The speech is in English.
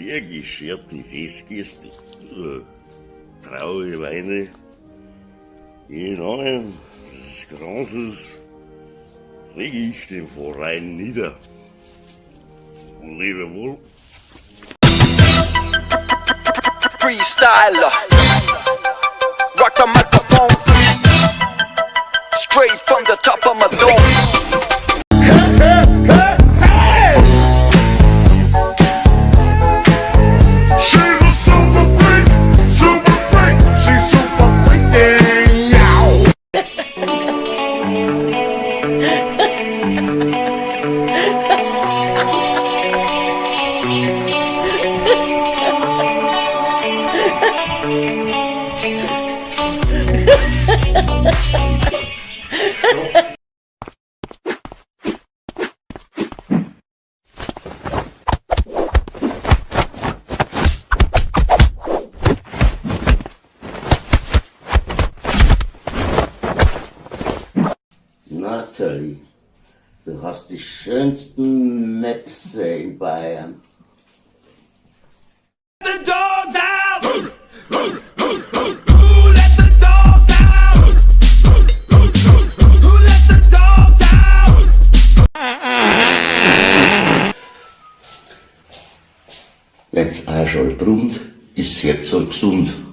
sehr gescherte Festgäste, traurige Weine, je Namen des Kranzes lege ich den Verein nieder. Lebe wohl. Freestyler, rock the microphone, straight from the top of my dome. She's a super freak, she's super freaking out. Natalie, du hast die schönsten Mäpse in Bayern. The dogs out! Who let the dogs out? Who let the dogs out? Wenn's Arschol brummt, ist Herz gesund.